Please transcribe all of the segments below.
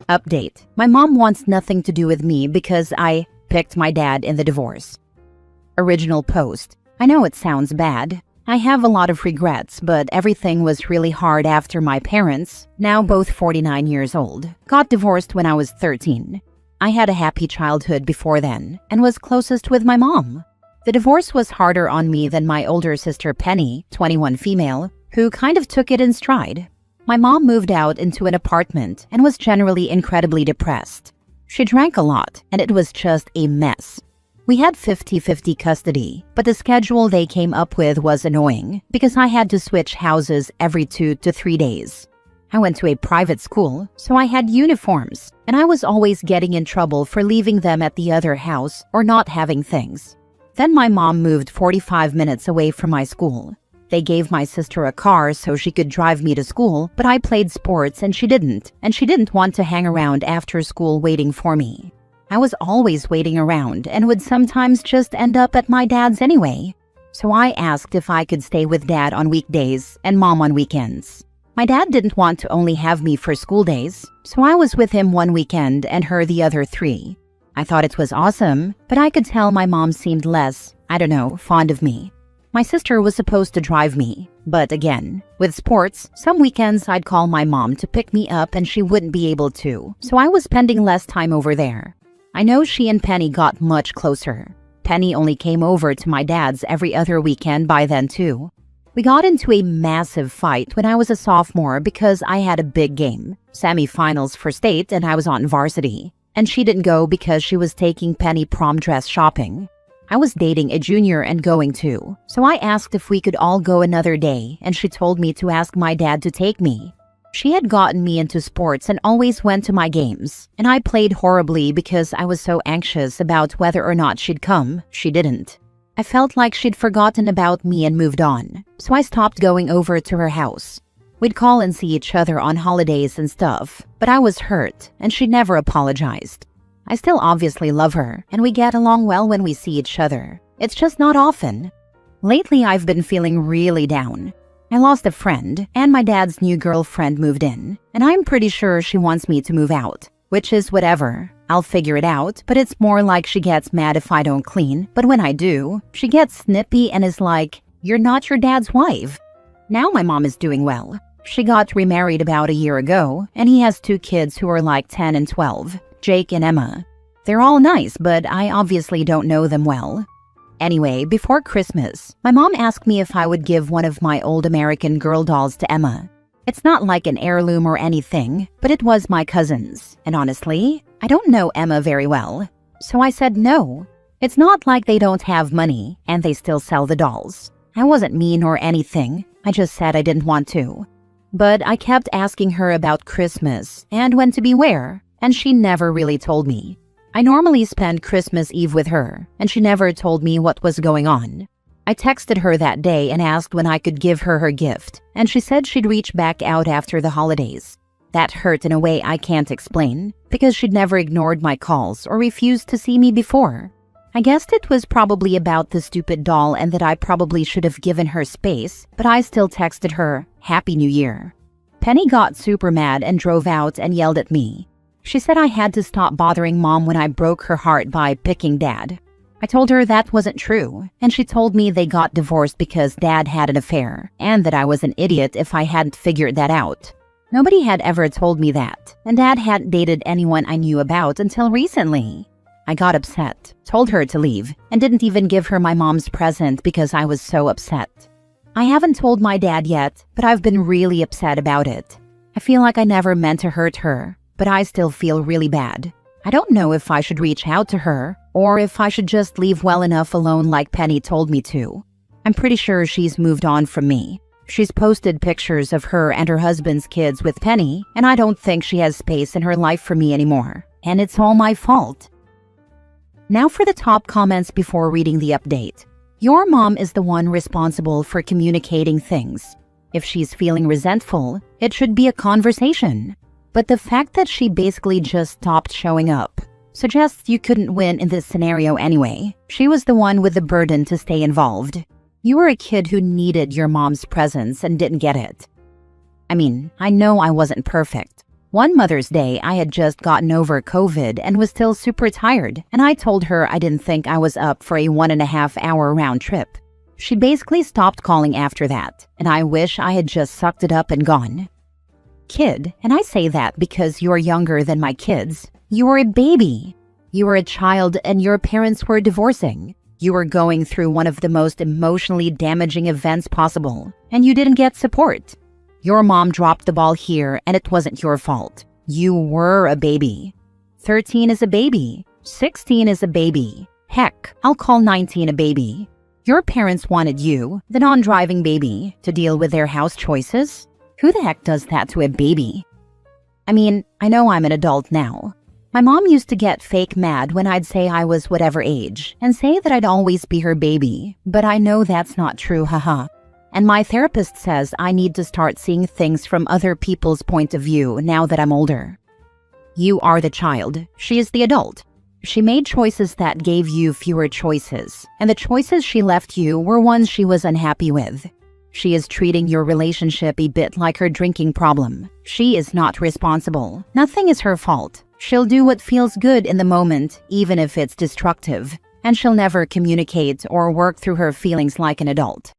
Update. My mom wants nothing to do with me because I picked my dad in the divorce. Original post. I know it sounds bad. I have a lot of regrets, but everything was really hard after my parents, now both 49 years old, got divorced when I was 13. I had a happy childhood before then and was closest with my mom. The divorce was harder on me than my older sister Penny, 21 female, who kind of took it in stride. My mom moved out into an apartment and was generally incredibly depressed. She drank a lot, and it was just a mess. We had 50-50 custody, but the schedule they came up with was annoying because I had to switch houses every 2 to 3 days. I went to a private school, so I had uniforms, and I was always getting in trouble for leaving them at the other house or not having things. Then my mom moved 45 minutes away from my school. They gave my sister a car so she could drive me to school, but I played sports and she didn't want to hang around after school waiting for me. I was always waiting around and would sometimes just end up at my dad's anyway. So I asked if I could stay with dad on weekdays and mom on weekends. My dad didn't want to only have me for school days, so I was with him one weekend and her the other 3. I thought it was awesome, but I could tell my mom seemed less, fond of me. My sister was supposed to drive me, but again, with sports, some weekends I'd call my mom to pick me up and she wouldn't be able to, so I was spending less time over there. I know she and Penny got much closer. Penny only came over to my dad's every other weekend by then too. We got into a massive fight when I was a sophomore because I had a big game, semifinals for state, and I was on varsity, and she didn't go because she was taking Penny prom dress shopping. I was dating a junior and going too, so I asked if we could all go another day, and she told me to ask my dad to take me. She had gotten me into sports and always went to my games, and I played horribly because I was so anxious about whether or not she'd come. She didn't. I felt like she'd forgotten about me and moved on, so I stopped going over to her house. We'd call and see each other on holidays and stuff, but I was hurt, and she never apologized. I still obviously love her, and we get along well when we see each other. It's just not often. Lately, I've been feeling really down. I lost a friend, and my dad's new girlfriend moved in, and I'm pretty sure she wants me to move out, which is whatever. I'll figure it out, but it's more like she gets mad if I don't clean, but when I do, she gets snippy and is like, "You're not your dad's wife." Now my mom is doing well. She got remarried about a year ago, and he has 2 kids who are like 10 and 12. Jake and Emma. They're all nice, but I obviously don't know them well. Anyway, before Christmas, my mom asked me if I would give one of my old American Girl dolls to Emma. It's not like an heirloom or anything, but it was my cousin's, and honestly, I don't know Emma very well. So I said no. It's not like they don't have money, and they still sell the dolls. I wasn't mean or anything, I just said I didn't want to. But I kept asking her about Christmas and when to be where, and she never really told me. I normally spend Christmas Eve with her, and she never told me what was going on. I texted her that day and asked when I could give her her gift, and she said she'd reach back out after the holidays. That hurt in a way I can't explain, because she'd never ignored my calls or refused to see me before. I guessed it was probably about the stupid doll and that I probably should have given her space, but I still texted her, "Happy New Year." Penny got super mad and drove out and yelled at me. She said I had to stop bothering mom when I broke her heart by picking dad. I told her that wasn't true, and she told me they got divorced because dad had an affair, and that I was an idiot if I hadn't figured that out. Nobody had ever told me that, and dad hadn't dated anyone I knew about until recently. I got upset, told her to leave, and didn't even give her my mom's present because I was so upset. I haven't told my dad yet, but I've been really upset about it. I feel like I never meant to hurt her, but I still feel really bad. I don't know if I should reach out to her, or if I should just leave well enough alone like Penny told me to. I'm pretty sure she's moved on from me. She's posted pictures of her and her husband's kids with Penny, and I don't think she has space in her life for me anymore. And it's all my fault. Now for the top comments before reading the update. Your mom is the one responsible for communicating things. If she's feeling resentful, it should be a conversation. But the fact that she basically just stopped showing up suggests you couldn't win in this scenario anyway. She was the one with the burden to stay involved. You were a kid who needed your mom's presence and didn't get it. I mean, I know I wasn't perfect. One Mother's Day, I had just gotten over COVID and was still super tired, and I told her I didn't think I was up for a 1.5-hour round trip. She basically stopped calling after that, and I wish I had just sucked it up and gone. Kid, and I say that because you're younger than my kids. You were a baby. You were a child and your parents were divorcing. You were going through one of the most emotionally damaging events possible, and you didn't get support. Your mom dropped the ball here, and it wasn't your fault. You were a baby. 13 is a baby. 16 is a baby. Heck, I'll call 19 a baby. Your parents wanted you, the non-driving baby, to deal with their house choices? Who the heck does that to a baby? I mean, I know I'm an adult now. My mom used to get fake mad when I'd say I was whatever age, and say that I'd always be her baby, but I know that's not true, haha. And my therapist says I need to start seeing things from other people's point of view now that I'm older. You are the child. She is the adult. She made choices that gave you fewer choices, and the choices she left you were ones she was unhappy with. She is treating your relationship a bit like her drinking problem. She is not responsible. Nothing is her fault. She'll do what feels good in the moment, even if it's destructive, and she'll never communicate or work through her feelings like an adult.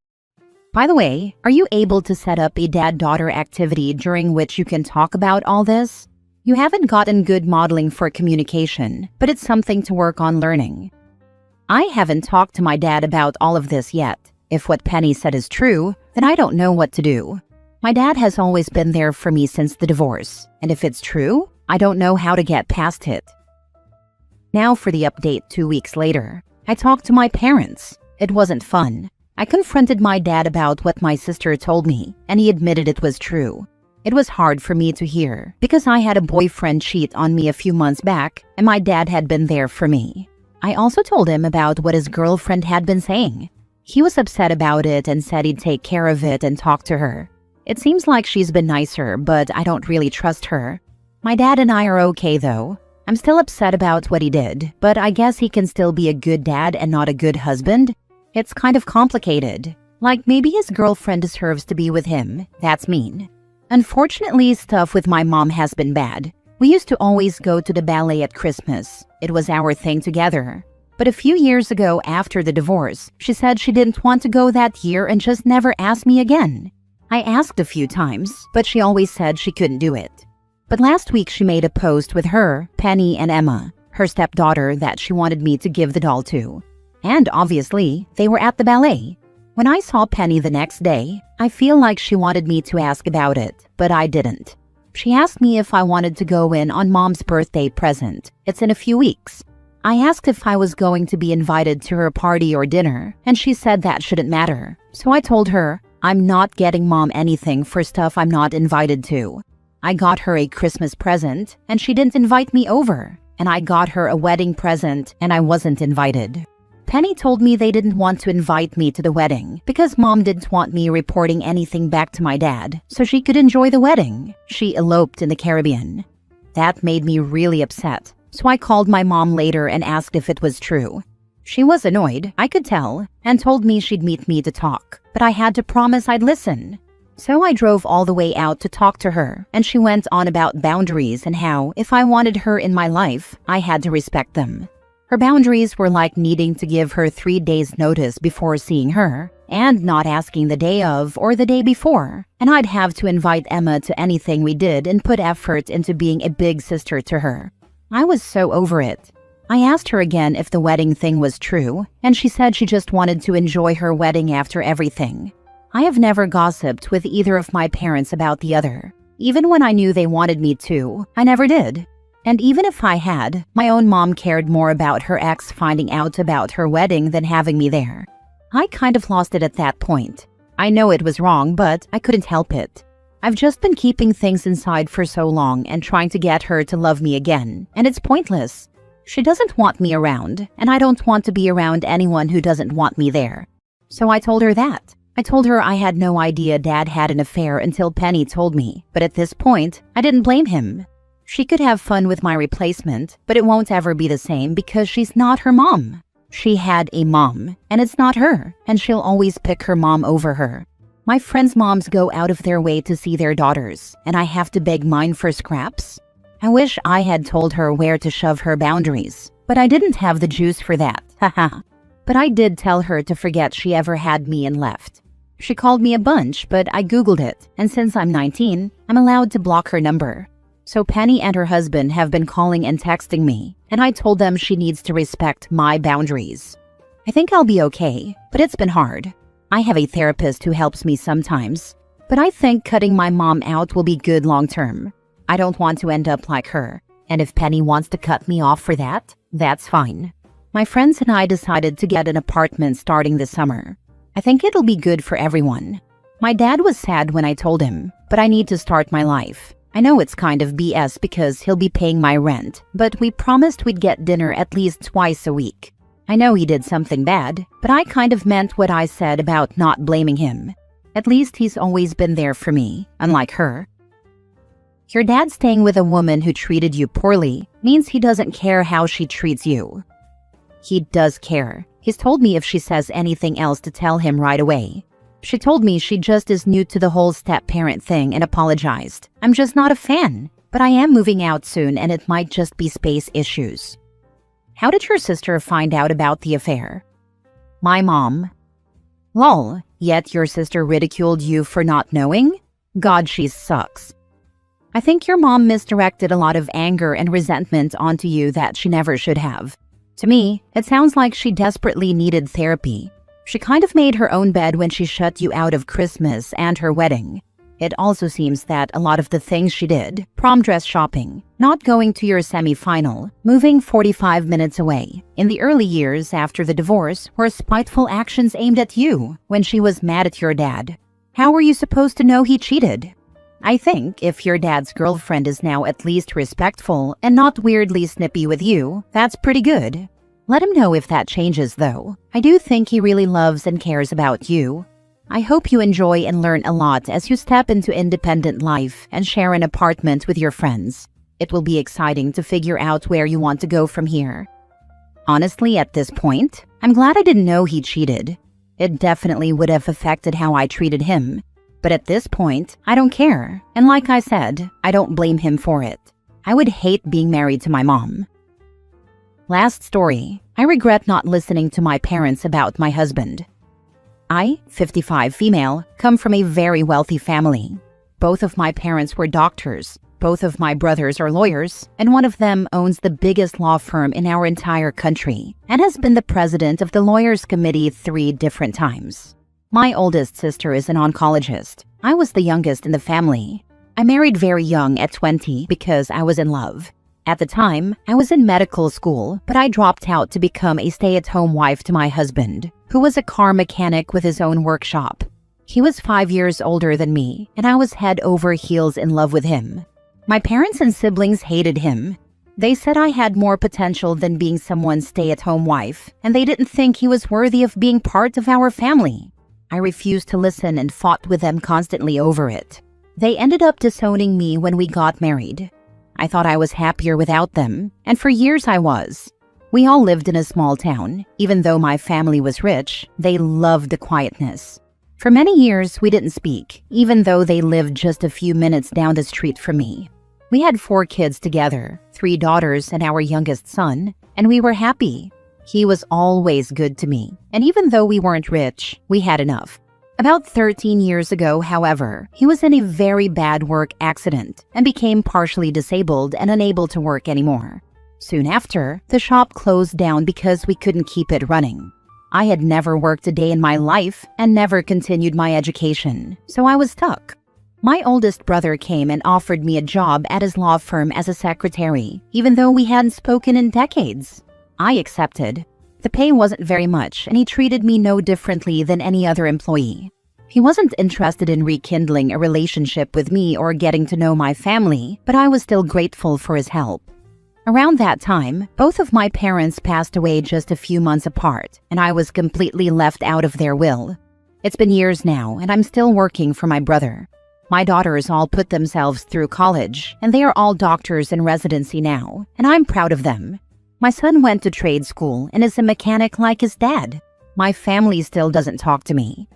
By the way, are you able to set up a dad-daughter activity during which you can talk about all this? You haven't gotten good modeling for communication, but it's something to work on learning. I haven't talked to my dad about all of this yet. If what Penny said is true, then I don't know what to do. My dad has always been there for me since the divorce, and if it's true, I don't know how to get past it. Now for the update 2 weeks later. I talked to my parents. It wasn't fun. I confronted my dad about what my sister told me, and he admitted it was true. It was hard for me to hear, because I had a boyfriend cheat on me a few months back, and my dad had been there for me. I also told him about what his girlfriend had been saying. He was upset about it and said he'd take care of it and talk to her. It seems like she's been nicer, but I don't really trust her. My dad and I are okay though. I'm still upset about what he did, but I guess he can still be a good dad and not a good husband. It's kind of complicated. Like maybe his girlfriend deserves to be with him. That's mean. Unfortunately, stuff with my mom has been bad. We used to always go to the ballet at Christmas. It was our thing together. But a few years ago after the divorce, she said she didn't want to go that year and just never asked me again. I asked a few times, but she always said she couldn't do it. But last week she made a post with her, Penny, and Emma, her stepdaughter that she wanted me to give the doll to. And obviously, they were at the ballet. When I saw Penny the next day, I feel like she wanted me to ask about it, but I didn't. She asked me if I wanted to go in on Mom's birthday present. It's in a few weeks. I asked if I was going to be invited to her party or dinner, and she said that shouldn't matter. So I told her, I'm not getting Mom anything for stuff I'm not invited to. I got her a Christmas present, and she didn't invite me over. And I got her a wedding present, and I wasn't invited. Penny told me they didn't want to invite me to the wedding because Mom didn't want me reporting anything back to my dad so she could enjoy the wedding. She eloped in the Caribbean. That made me really upset, so I called my mom later and asked if it was true. She was annoyed, I could tell, and told me she'd meet me to talk, but I had to promise I'd listen. So I drove all the way out to talk to her, and she went on about boundaries and how, if I wanted her in my life, I had to respect them. Her boundaries were like needing to give her 3 days notice before seeing her, and not asking the day of or the day before. And I'd have to invite Emma to anything we did and put effort into being a big sister to her. I was so over it. I asked her again if the wedding thing was true, and she said she just wanted to enjoy her wedding after everything. I have never gossiped with either of my parents about the other. Even when I knew they wanted me to, I never did. And even if I had, my own mom cared more about her ex finding out about her wedding than having me there. I kind of lost it at that point. I know it was wrong, but I couldn't help it. I've just been keeping things inside for so long and trying to get her to love me again, and it's pointless. She doesn't want me around, and I don't want to be around anyone who doesn't want me there. So I told her that. I told her I had no idea Dad had an affair until Penny told me, but at this point, I didn't blame him. She could have fun with my replacement, but it won't ever be the same because she's not her mom. She had a mom, and it's not her, and she'll always pick her mom over her. My friends' moms go out of their way to see their daughters, and I have to beg mine for scraps. I wish I had told her where to shove her boundaries, but I didn't have the juice for that, haha. But I did tell her to forget she ever had me and left. She called me a bunch, but I Googled it, and since I'm 19, I'm allowed to block her number. So Penny and her husband have been calling and texting me, and I told them she needs to respect my boundaries. I think I'll be okay, but it's been hard. I have a therapist who helps me sometimes, but I think cutting my mom out will be good long term. I don't want to end up like her, and if Penny wants to cut me off for that, that's fine. My friends and I decided to get an apartment starting this summer. I think it'll be good for everyone. My dad was sad when I told him, but I need to start my life. I know it's kind of BS because he'll be paying my rent, but we promised we'd get dinner at least twice a week. I know he did something bad, but I kind of meant what I said about not blaming him. At least he's always been there for me, unlike her. Your dad staying with a woman who treated you poorly means he doesn't care how she treats you. He does care. He's told me if she says anything else to tell him right away. She told me she just is new to the whole step-parent thing and apologized. I'm just not a fan, but I am moving out soon and it might just be space issues. How did your sister find out about the affair? My mom. Lol, yet your sister ridiculed you for not knowing? God, she sucks. I think your mom misdirected a lot of anger and resentment onto you that she never should have. To me, it sounds like she desperately needed therapy. She kind of made her own bed when she shut you out of Christmas and her wedding. It also seems that a lot of the things she did, prom dress shopping, not going to your semi-final, moving 45 minutes away, in the early years after the divorce, were spiteful actions aimed at you when she was mad at your dad. How were you supposed to know he cheated? I think if your dad's girlfriend is now at least respectful and not weirdly snippy with you, that's pretty good. Let him know if that changes, though. I do think he really loves and cares about you. I hope you enjoy and learn a lot as you step into independent life and share an apartment with your friends. It will be exciting to figure out where you want to go from here. Honestly, at this point, I'm glad I didn't know he cheated. It definitely would have affected how I treated him. But at this point, I don't care. And like I said, I don't blame him for it. I would hate being married to my mom. Last story. I regret not listening to my parents about my husband. I, 55 female, come from a very wealthy family. Both of my parents were doctors. Both of my brothers are lawyers, and one of them owns the biggest law firm in our entire country and has been the president of the Lawyers Committee 3 different times. My oldest sister is an oncologist. I was the youngest in the family. I married very young at 20 because I was in love. At the time, I was in medical school, but I dropped out to become a stay-at-home wife to my husband, who was a car mechanic with his own workshop. He was 5 years older than me, and I was head over heels in love with him. My parents and siblings hated him. They said I had more potential than being someone's stay-at-home wife, and they didn't think he was worthy of being part of our family. I refused to listen and fought with them constantly over it. They ended up disowning me when we got married. I thought I was happier without them, and for years I was. We all lived in a small town. Even though my family was rich, they loved the quietness. For many years, we didn't speak, even though they lived just a few minutes down the street from me. We had 4 kids together, 3 daughters and our youngest son, and we were happy. He was always good to me, and even though we weren't rich, we had enough. About 13 years ago, however, he was in a very bad work accident and became partially disabled and unable to work anymore. Soon after, the shop closed down because we couldn't keep it running. I had never worked a day in my life and never continued my education, so I was stuck. My oldest brother came and offered me a job at his law firm as a secretary, even though we hadn't spoken in decades. I accepted. The pay wasn't very much, and he treated me no differently than any other employee. He wasn't interested in rekindling a relationship with me or getting to know my family, but I was still grateful for his help. Around that time, both of my parents passed away just a few months apart, and I was completely left out of their will. It's been years now, and I'm still working for my brother. My daughters all put themselves through college, and they are all doctors in residency now, and I'm proud of them. My son went to trade school and is a mechanic like his dad. My family still doesn't talk to me.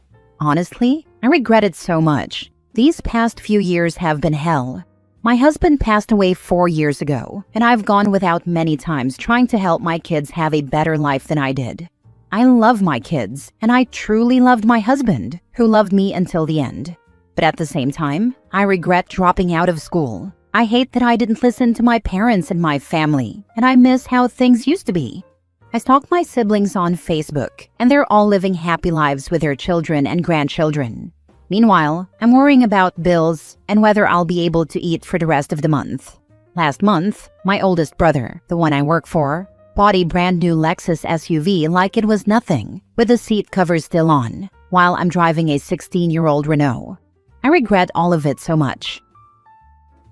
Honestly, I regret it so much. These past few years have been hell. My husband passed away 4 years ago, and I've gone without many times trying to help my kids have a better life than I did. I love my kids, and I truly loved my husband, who loved me until the end. But at the same time, I regret dropping out of school. I hate that I didn't listen to my parents and my family, and I miss how things used to be. I stalk my siblings on Facebook, and they're all living happy lives with their children and grandchildren. Meanwhile, I'm worrying about bills and whether I'll be able to eat for the rest of the month. Last month, my oldest brother, the one I work for, bought a brand new Lexus SUV like it was nothing, with the seat covers still on, while I'm driving a 16-year-old Renault. I regret all of it so much.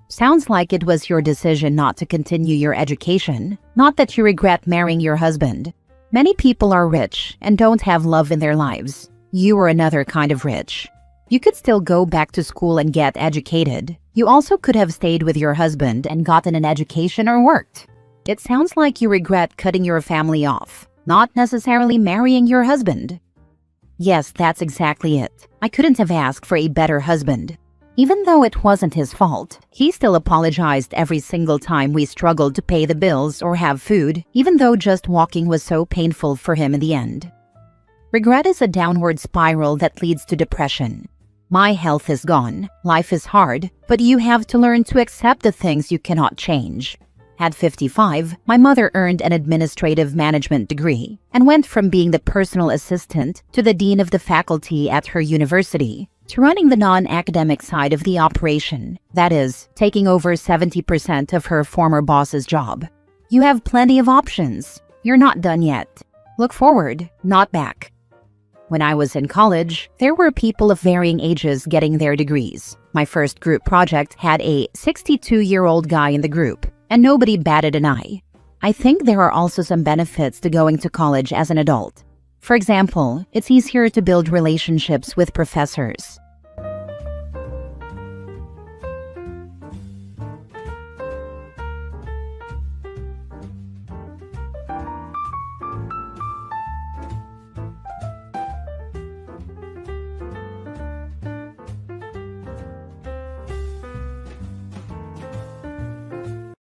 Sounds like it was your decision not to continue your education, not that you regret marrying your husband. Many people are rich and don't have love in their lives. You are another kind of rich. You could still go back to school and get educated. You also could have stayed with your husband and gotten an education or worked. It sounds like you regret cutting your family off, not necessarily marrying your husband. Yes, that's exactly it. I couldn't have asked for a better husband. Even though it wasn't his fault, he still apologized every single time we struggled to pay the bills or have food, even though just walking was so painful for him in the end. Regret is a downward spiral that leads to depression. My health is gone, life is hard, but you have to learn to accept the things you cannot change. At 55, my mother earned an administrative management degree and went from being the personal assistant to the dean of the faculty at her university to running the non-academic side of the operation, that is, taking over 70% of her former boss's job. You have plenty of options. You're not done yet. Look forward, not back. When I was in college, there were people of varying ages getting their degrees. My first group project had a 62-year-old guy in the group, and nobody batted an eye. I think there are also some benefits to going to college as an adult. For example, it's easier to build relationships with professors.